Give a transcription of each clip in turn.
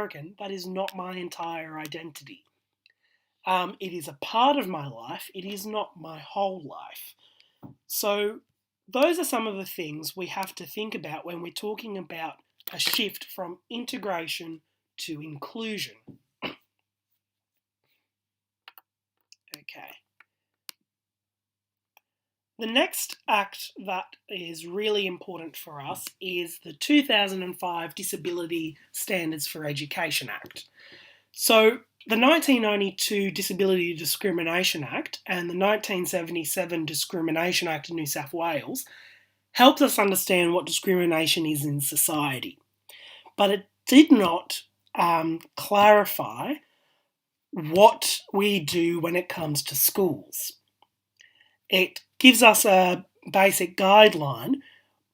American, that is not my entire identity. It is a part of my life, it is not my whole life. So those are some of the things we have to think about when we're talking about a shift from integration to inclusion. Okay. The next act that is really important for us is the 2005 Disability Standards for Education Act. So the 1992 Disability Discrimination Act and the 1977 Discrimination Act in New South Wales helped us understand what discrimination is in society. But it did not clarify what we do when it comes to schools. It gives us a basic guideline,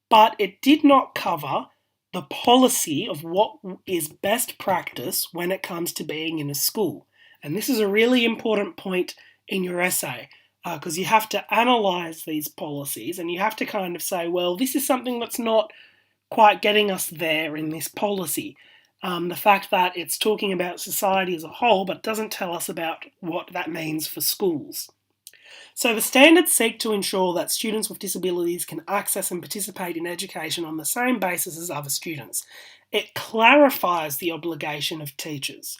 but it did not cover the policy of what is best practice when it comes to being in a school. And this is a really important point in your essay, because you have to analyse these policies and you have to kind of say, well, this is something that's not quite getting us there in this policy. The fact that it's talking about society as a whole, but doesn't tell us about what that means for schools. So the standards seek to ensure that students with disabilities can access and participate in education on the same basis as other students. It clarifies the obligation of teachers.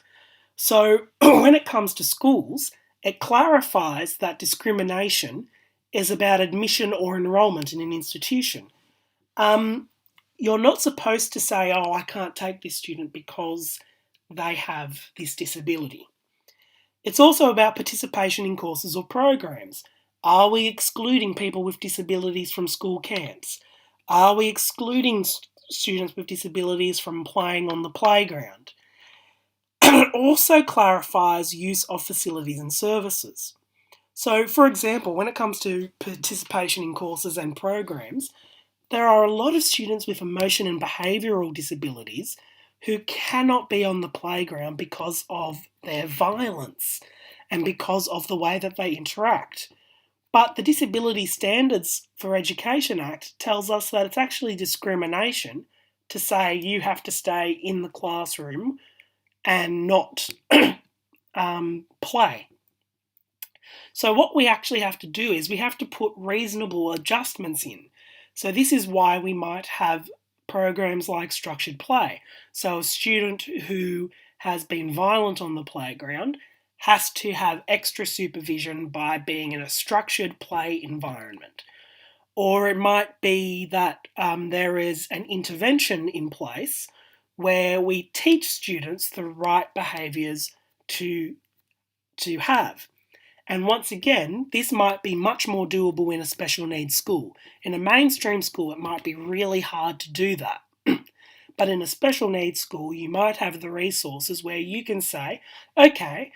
So when it comes to schools, it clarifies that discrimination is about admission or enrolment in an institution. You're not supposed to say, oh, I can't take this student because they have this disability. It's also about participation in courses or programs. Are we excluding people with disabilities from school camps? Are we excluding students with disabilities from playing on the playground? And it also clarifies use of facilities and services. So, for example, when it comes to participation in courses and programs, there are a lot of students with emotion and behavioural disabilities who cannot be on the playground because of their violence and because of the way that they interact. But the Disability Standards for Education Act tells us that it's actually discrimination to say you have to stay in the classroom and not play. So what we actually have to do is we have to put reasonable adjustments in. So this is why we might have programs like structured play. So a student who has been violent on the playground has to have extra supervision by being in a structured play environment. Or it might be that there is an intervention in place where we teach students the right behaviours to have. And once again, this might be much more doable in a special needs school. In a mainstream school, it might be really hard to do that. But in a special needs school, you might have the resources where you can say, okay,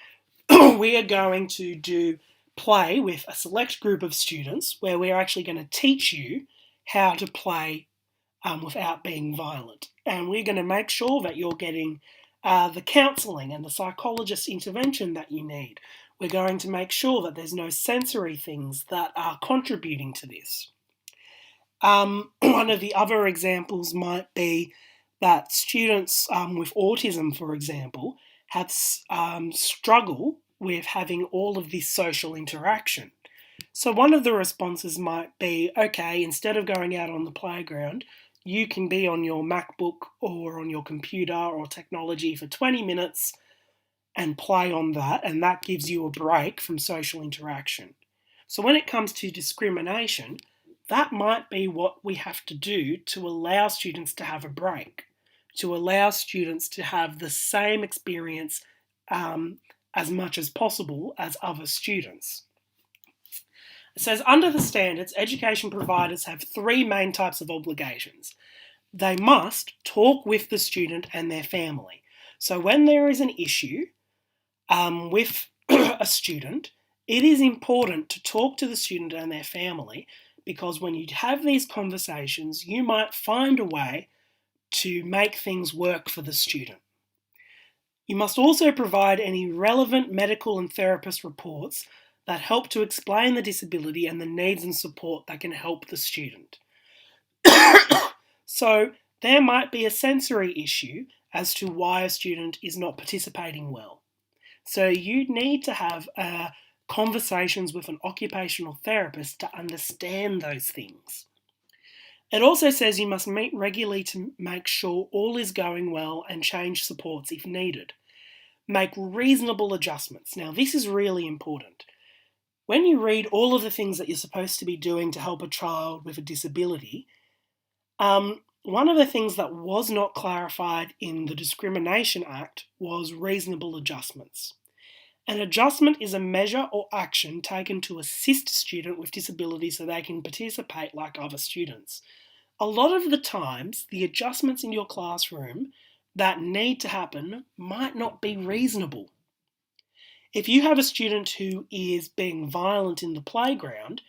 we are going to do play with a select group of students where we're actually going to teach you how to play without being violent. And we're going to make sure that you're getting the counselling and the psychologist intervention that you need. We're going to make sure that there's no sensory things that are contributing to this. One of the other examples might be that students with autism, for example, have struggle with having all of this social interaction. So one of the responses might be, okay, instead of going out on the playground, you can be on your MacBook or on your computer or technology for 20 minutes and play on that, and that gives you a break from social interaction. So when it comes to discrimination, that might be what we have to do to allow students to have a break, to allow students to have the same experience as much as possible as other students. It says, under the standards, education providers have three main types of obligations. They must talk with the student and their family. So when there is an issue with a student, it is important to talk to the student and their family, because when you have these conversations, you might find a way to make things work for the student. You must also provide any relevant medical and therapist reports that help to explain the disability and the needs and support that can help the student. So there might be a sensory issue, as to why a student is not participating well. So you need to have conversations with an occupational therapist to understand those things. It also says you must meet regularly to make sure all is going well and change supports if needed. Make reasonable adjustments. Now, this is really important. When you read all of the things that you're supposed to be doing to help a child with a disability, one of the things that was not clarified in the Discrimination Act was reasonable adjustments. An adjustment is a measure or action taken to assist a student with disability so they can participate like other students. A lot of the times, the adjustments in your classroom that need to happen might not be reasonable. If you have a student who is being violent in the playground,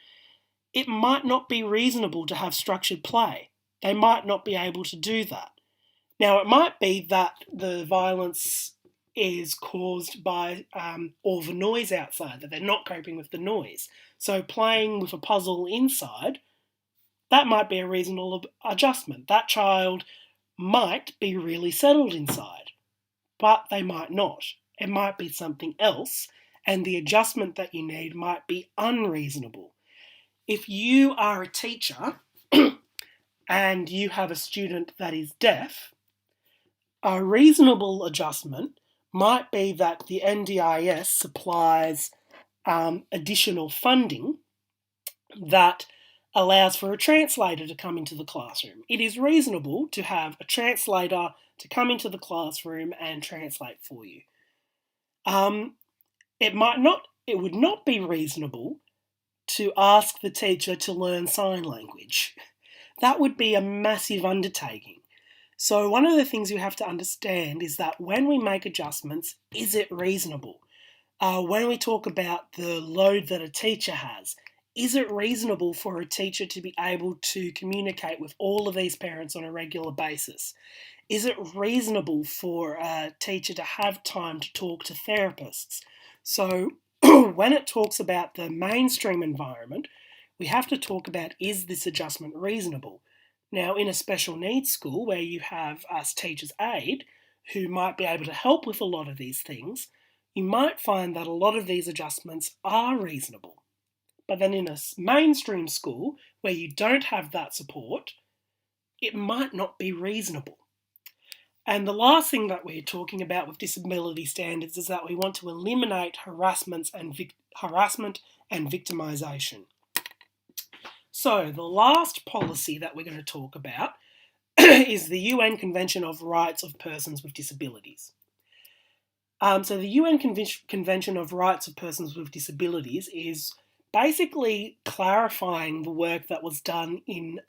it might not be reasonable to have structured play. They might not be able to do that. Now, it might be that the violence is caused by all the noise outside, that they're not coping with the noise. So playing with a puzzle inside, that might be a reasonable adjustment. That child might be really settled inside, but they might not. It might be something else, and the adjustment that you need might be unreasonable. If you are a teacher and you have a student that is deaf, a reasonable adjustment might be that the NDIS supplies additional funding that allows for a translator to come into the classroom. It is reasonable to have a translator to come into the classroom and translate for you. It would not be reasonable to ask the teacher to learn sign language. That would be a massive undertaking. So one of the things you have to understand is that when we make adjustments, is it reasonable? When we talk about the load that a teacher has, is it reasonable for a teacher to be able to communicate with all of these parents on a regular basis? Is it reasonable for a teacher to have time to talk to therapists? So when it talks about the mainstream environment, we have to talk about, is this adjustment reasonable? Now, in a special needs school where you have us teachers' aid who might be able to help with a lot of these things, you might find that a lot of these adjustments are reasonable. But then in a mainstream school where you don't have that support, it might not be reasonable. And the last thing that we're talking about with disability standards is that we want to eliminate harassment and victimisation. So the last policy that we're going to talk about is the UN Convention of Rights of Persons with Disabilities. So the UN Convention of Rights of Persons with Disabilities is basically clarifying the work that was done in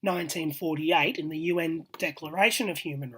1948 in the UN Declaration of Human Rights.